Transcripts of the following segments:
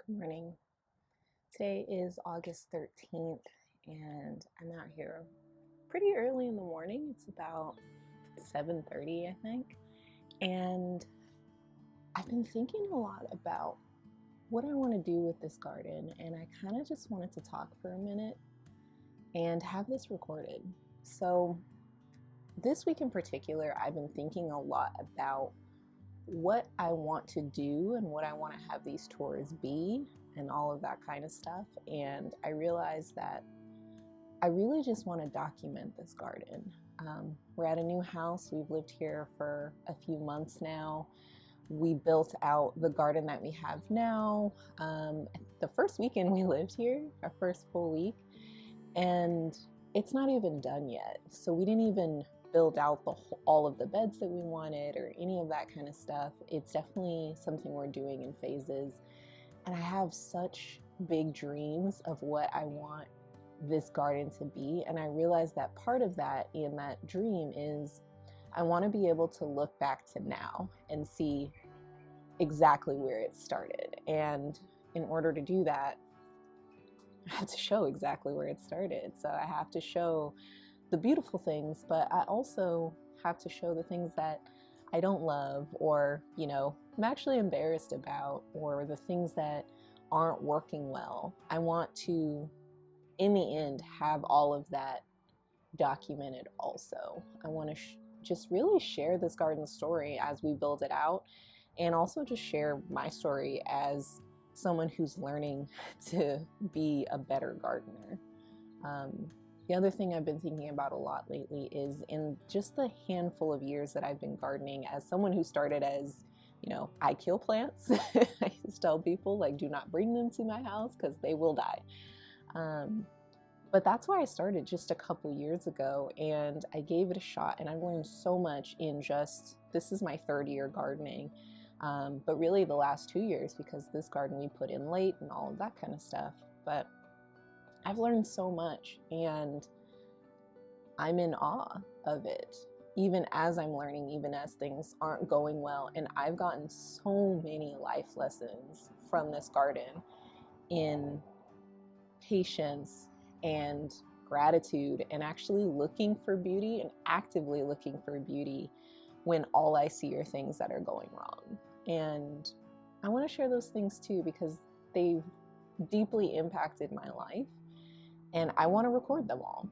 Good morning. Today is August 13th, and I'm out here pretty early in the morning. It's about 7:30, I think. And I've been thinking a lot about what I want to do with this garden, and I kind of just wanted to talk for a minute and have this recorded. So, this week in particular, I've been thinking a lot about what I want to do and what I want to have these tours be and all of that kind of stuff. And I realized that I really just want to document this garden. We're at a new house. We've lived here for a few months now. We built out the garden that we have now. The first weekend we lived here, our first full week, and it's not even done yet. So we didn't even build out all of the beds that we wanted or any of that kind of stuff. It's definitely something we're doing in phases. And I have such big dreams of what I want this garden to be. And I realize that part of that in that dream is I want to be able to look back to now and see exactly where it started. And in order to do that, I have to show exactly where it started. So I have to show the beautiful things, but I also have to show the things that I don't love or, I'm actually embarrassed about, or the things that aren't working well. I want to, in the end, have all of that documented also. I want to just really share this garden story as we build it out, and also just share my story as someone who's learning to be a better gardener. The other thing I've been thinking about a lot lately is in just the handful of years that I've been gardening, as someone who started as, I kill plants. I just tell people, like, do not bring them to my house because they will die. But that's why I started just a couple years ago, and I gave it a shot, and I've learned so much in this is my third year gardening, but really the last 2 years, because this garden we put in late and all of that kind of stuff. But I've learned so much, and I'm in awe of it, even as I'm learning, even as things aren't going well. And I've gotten so many life lessons from this garden in patience and gratitude, and actually looking for beauty and actively looking for beauty when all I see are things that are going wrong. And I want to share those things too, because they've deeply impacted my life, and I want to record them all.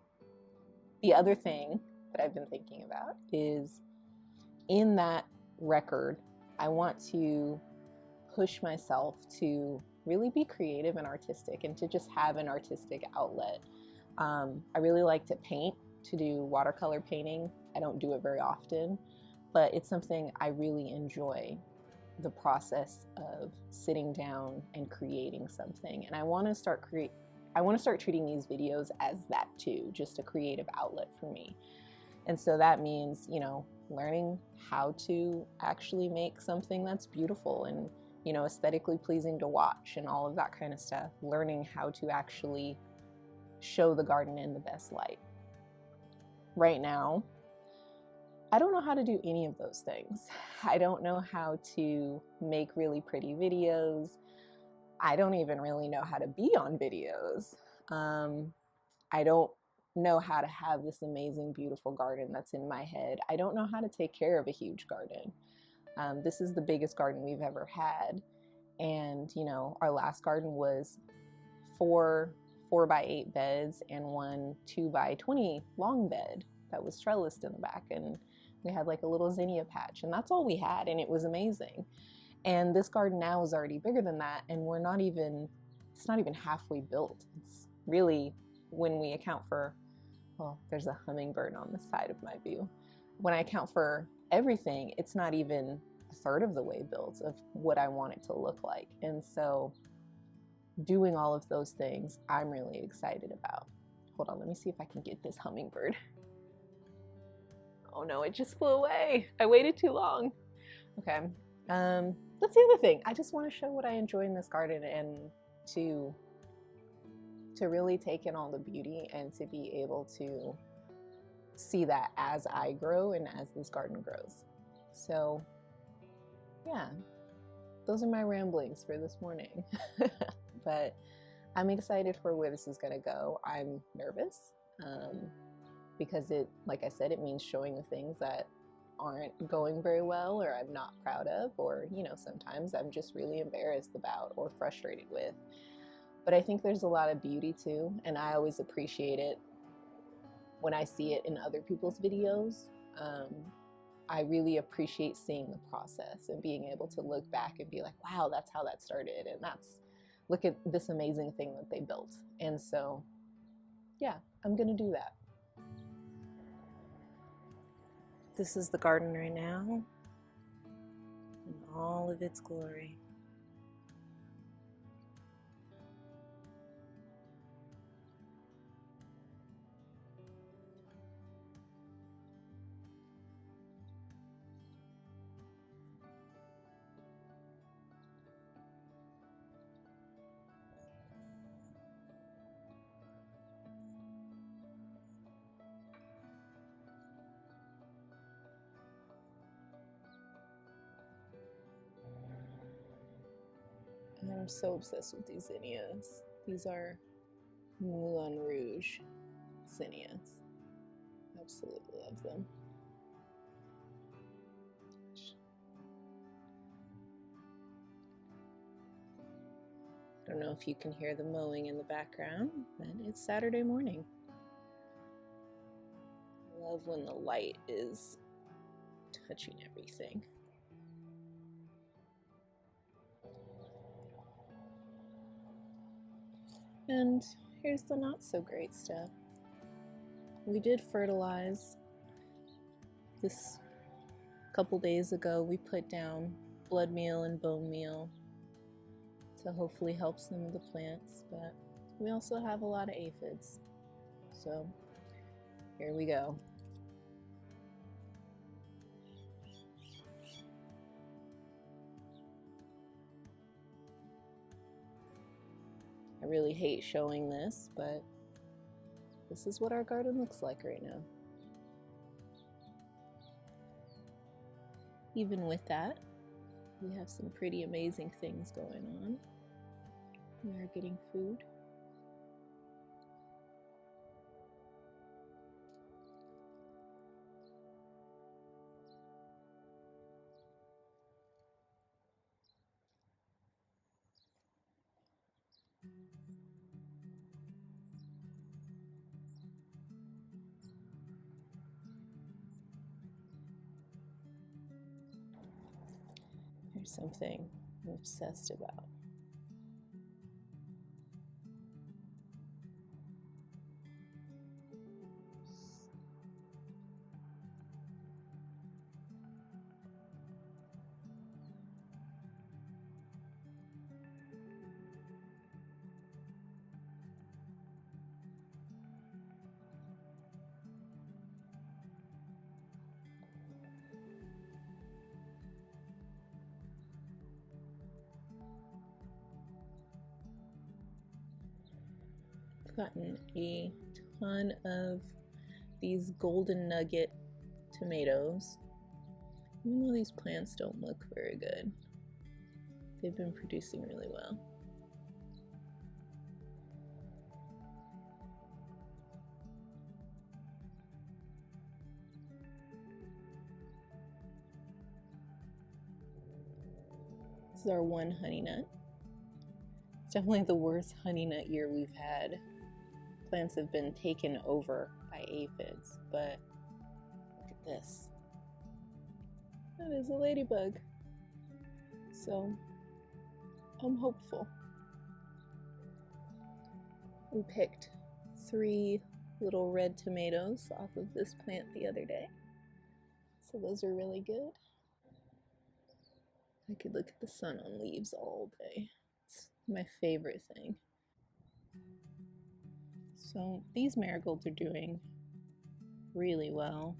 The other thing that I've been thinking about is, in that record, I want to push myself to really be creative and artistic, and to just have an artistic outlet. I really like to paint, to do watercolor painting. I don't do it very often, but it's something I really enjoy, the process of sitting down and creating something. And I want to start treating these videos as that too, just a creative outlet for me. And so that means, learning how to actually make something that's beautiful and, aesthetically pleasing to watch and all of that kind of stuff. Learning how to actually show the garden in the best light. Right now, I don't know how to do any of those things. I don't know how to make really pretty videos. I don't even really know how to be on videos. I don't know how to have this amazing, beautiful garden that's in my head. I don't know how to take care of a huge garden. This is the biggest garden we've ever had. And, our last garden was 4x8 beds and one 2x20 long bed that was trellised in the back. And we had like a little zinnia patch, and that's all we had. And it was amazing. And this garden now is already bigger than that. And it's not even halfway built. It's really, when we account for, well, there's a hummingbird on the side of my view. When I account for everything, it's not even a third of the way built of what I want it to look like. And so doing all of those things, I'm really excited about. Hold on, let me see if I can get this hummingbird. Oh no, it just flew away. I waited too long. Okay, that's the other thing. I just want to show what I enjoy in this garden, and to really take in all the beauty, and to be able to see that as I grow and as this garden grows. So yeah, those are my ramblings for this morning. But I'm excited for where this is going to go. I'm nervous because it, like I said, it means showing the things that aren't going very well or I'm not proud of, or, you know, sometimes I'm just really embarrassed about or frustrated with. But I think there's a lot of beauty too, and I always appreciate it when I see it in other people's videos. I really appreciate seeing the process and being able to look back and be like, wow, that's how that started, and that's, look at this amazing thing that they built. And so, yeah, I'm gonna do that. This is the garden right now in all of its glory. And I'm so obsessed with these zinnias. These are Moulin Rouge zinnias. Absolutely love them. I don't know if you can hear the mowing in the background, but it's Saturday morning. I love when the light is touching everything. And here's the not so great stuff. We did fertilize this couple days ago. We put down blood meal and bone meal to hopefully help some of the plants, but we also have a lot of aphids. So here we go. I really hate showing this, but this is what our garden looks like right now. Even with that, we have some pretty amazing things going on. We are getting food. Here's something I'm obsessed about. I've gotten a ton of these golden nugget tomatoes. Even though these plants don't look very good, they've been producing really well. This is our one honey nut. It's definitely the worst honey nut year we've had. Plants have been taken over by aphids, but look at this. That is a ladybug. So I'm hopeful. We picked 3 little red tomatoes off of this plant the other day. So those are really good. I could look at the sun on leaves all day. It's my favorite thing. So these marigolds are doing really well.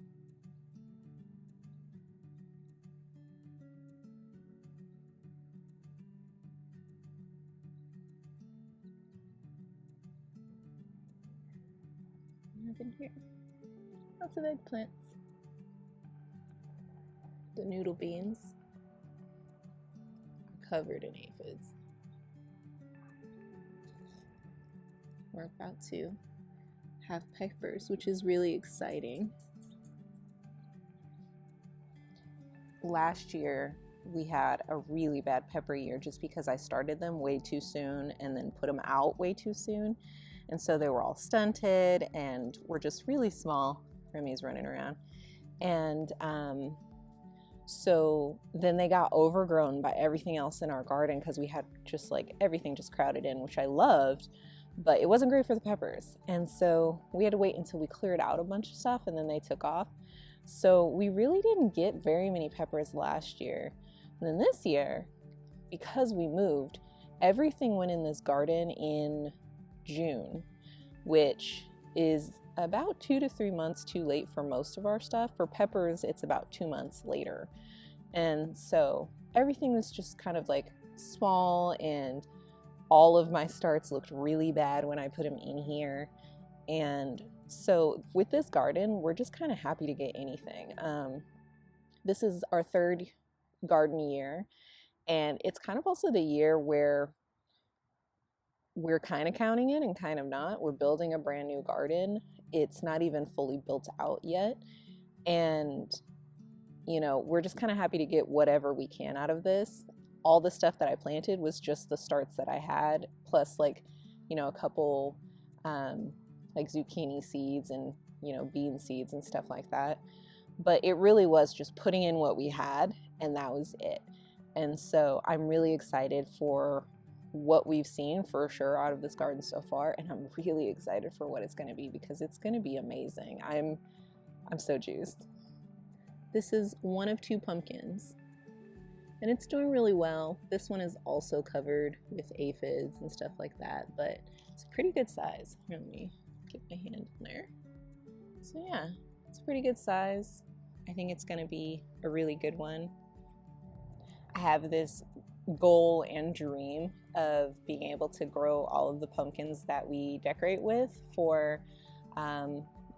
Nothing here. Lots of eggplants. The noodle beans are covered in aphids. We're about to have peppers, which is really exciting. Last year, we had a really bad pepper year just because I started them way too soon and then put them out way too soon. And so they were all stunted and were just really small. Remy's running around. And so then they got overgrown by everything else in our garden because we had just like everything just crowded in, which I loved, but it wasn't great for the peppers. And so we had to wait until we cleared out a bunch of stuff and then they took off. So we really didn't get very many peppers last year. And then this year, because we moved, everything went in this garden in June, which is about 2 to 3 months too late for most of our stuff. For peppers, it's about 2 months later. And so everything was just kind of like small, and all of my starts looked really bad when I put them in here. And so with this garden, we're just kind of happy to get anything. This is our third garden year, and it's kind of also the year where we're kind of counting it and kind of not. We're building a brand new garden. It's not even fully built out yet. And, you know, we're just kind of happy to get whatever we can out of this. All the stuff that I planted was just the starts that I had, plus like, you know, a couple like zucchini seeds and, you know, bean seeds and stuff like that. But it really was just putting in what we had, and that was it. And so I'm really excited for what we've seen for sure out of this garden so far, and I'm really excited for what it's going to be because it's going to be amazing. I'm so juiced. This is one of 2 pumpkins, and it's doing really well. This one is also covered with aphids and stuff like that, but it's a pretty good size. Let me get my hand in there. So yeah, it's a pretty good size. I think it's going to be a really good one. I have this goal and dream of being able to grow all of the pumpkins that we decorate with for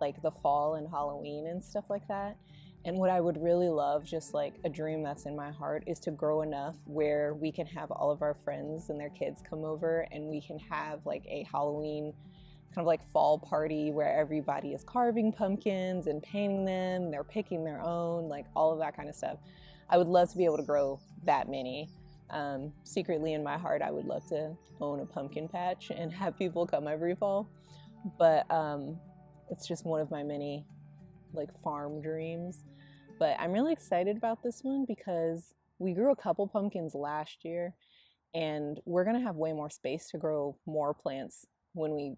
like the fall and Halloween and stuff like that. And what I would really love, just like a dream that's in my heart, is to grow enough where we can have all of our friends and their kids come over and we can have like a Halloween kind of like fall party where everybody is carving pumpkins and painting them, they're picking their own, like all of that kind of stuff. I would love to be able to grow that many. Secretly in my heart, I would love to own a pumpkin patch and have people come every fall. But it's just one of my many like farm dreams. But I'm really excited about this one because we grew a couple pumpkins last year, and we're gonna have way more space to grow more plants when we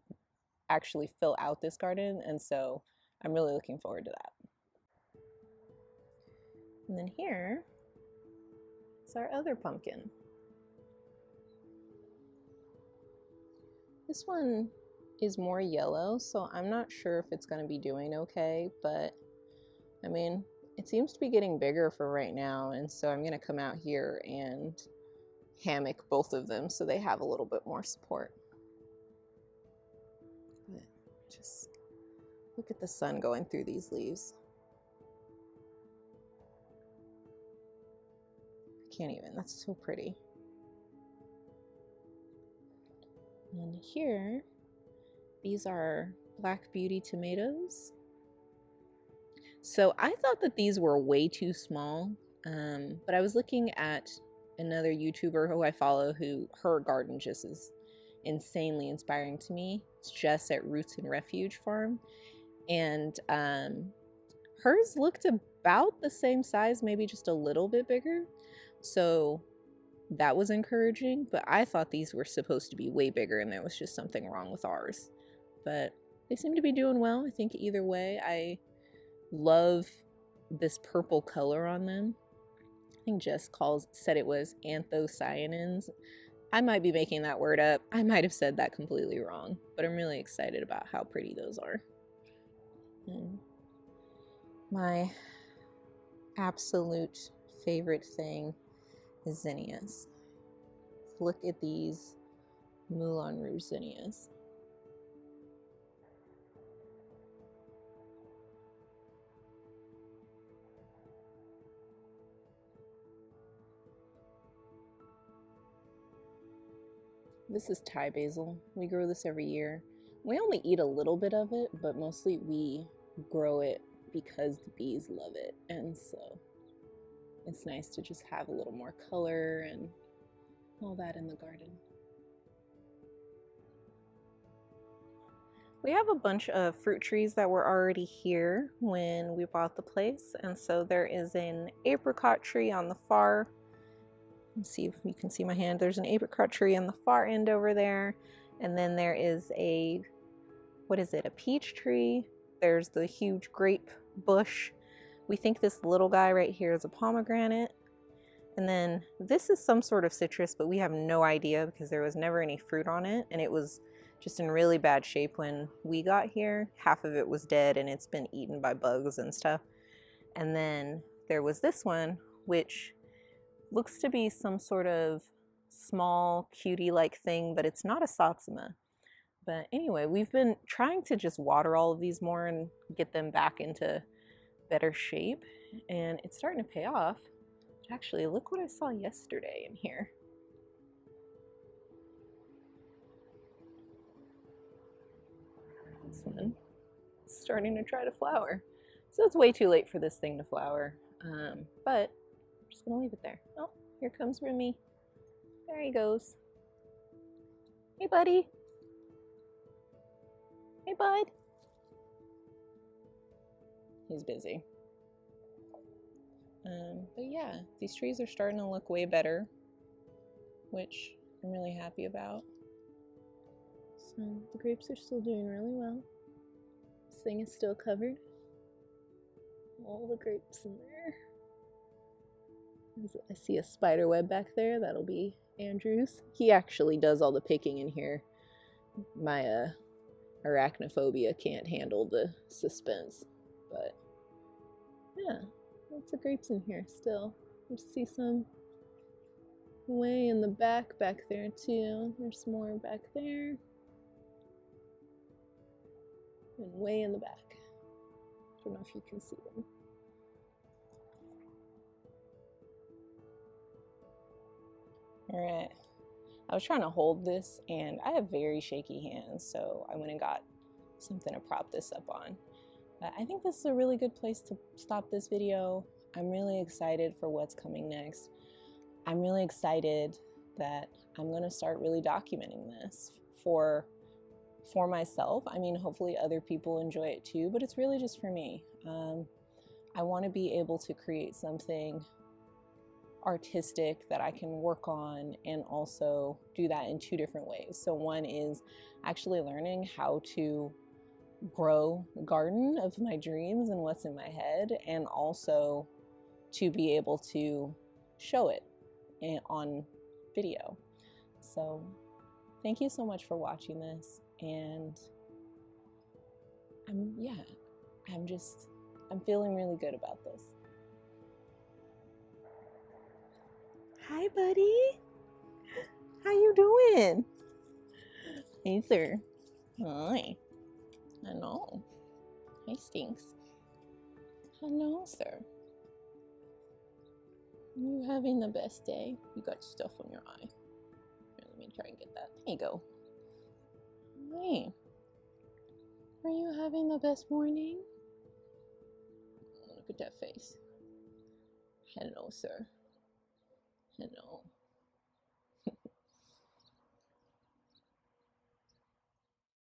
actually fill out this garden. And so I'm really looking forward to that. And then here is our other pumpkin. This one is more yellow, so I'm not sure if it's going to be doing okay, but I mean, it seems to be getting bigger for right now, and so I'm going to come out here and hammock both of them so they have a little bit more support. But just look at the sun going through these leaves. I can't even, that's so pretty. And here, these are Black Beauty tomatoes. So I thought that these were way too small, but I was looking at another YouTuber who I follow who her garden just is insanely inspiring to me. It's Jess at Roots and Refuge Farm, and hers looked about the same size, maybe just a little bit bigger. So that was encouraging, but I thought these were supposed to be way bigger and there was just something wrong with ours. But they seem to be doing well. I think either way, I love this purple color on them. I think Jess said it was anthocyanins. I might be making that word up. I might have said that completely wrong, but I'm really excited about how pretty those are. And my absolute favorite thing is zinnias. Look at these Moulin Rouge zinnias. This is Thai basil. We grow this every year. We only eat a little bit of it, but mostly we grow it because the bees love it. And so it's nice to just have a little more color and all that in the garden. We have a bunch of fruit trees that were already here when we bought the place. And so there is an apricot tree on the far. Let's see if you can see my hand. There's an apricot tree on the far end over there. And then there is a, what is it, a peach tree. There's the huge grape bush. We think this little guy right here is a pomegranate. And then this is some sort of citrus, but we have no idea because there was never any fruit on it. And it was just in really bad shape when we got here. Half of it was dead and it's been eaten by bugs and stuff. And then there was this one, which looks to be some sort of small cutie-like thing, but it's not a satsuma. But anyway, we've been trying to just water all of these more and get them back into better shape. And it's starting to pay off. Actually, look what I saw yesterday in here. This one is starting to try to flower. So it's way too late for this thing to flower. But I'm just gonna leave it there. Oh, here comes Remy. There he goes. Hey, buddy. Hey, bud. He's busy. But yeah, these trees are starting to look way better, which I'm really happy about. So the grapes are still doing really well. This thing is still covered. All the grapes in there. I see a spider web back there. That'll be Andrew's. He actually does all the picking in here. My arachnophobia can't handle the suspense, but yeah, lots of grapes in here still. You see some way in the back there too. There's more back there. And way in the back. Don't know if you can see them. Alright. I was trying to hold this and I have very shaky hands, so I went and got something to prop this up on. But I think this is a really good place to stop this video. I'm really excited for what's coming next. I'm really excited that I'm gonna start really documenting this for myself. I mean, hopefully other people enjoy it too, but it's really just for me. I want to be able to create something artistic that I can work on and also do that in two different ways. So one is actually learning how to grow the garden of my dreams and what's in my head, and also to be able to show it on video. So thank you so much for watching this, and I'm feeling really good about this. Hi, buddy. How you doing? Hey, sir. Hi. Hello. Hi, Stinks. Hello, sir. You having the best day? You got stuff on your eye. Here, let me try and get that. There you go. Hey. Are you having the best morning? Look at that face. Hello, sir. Hello.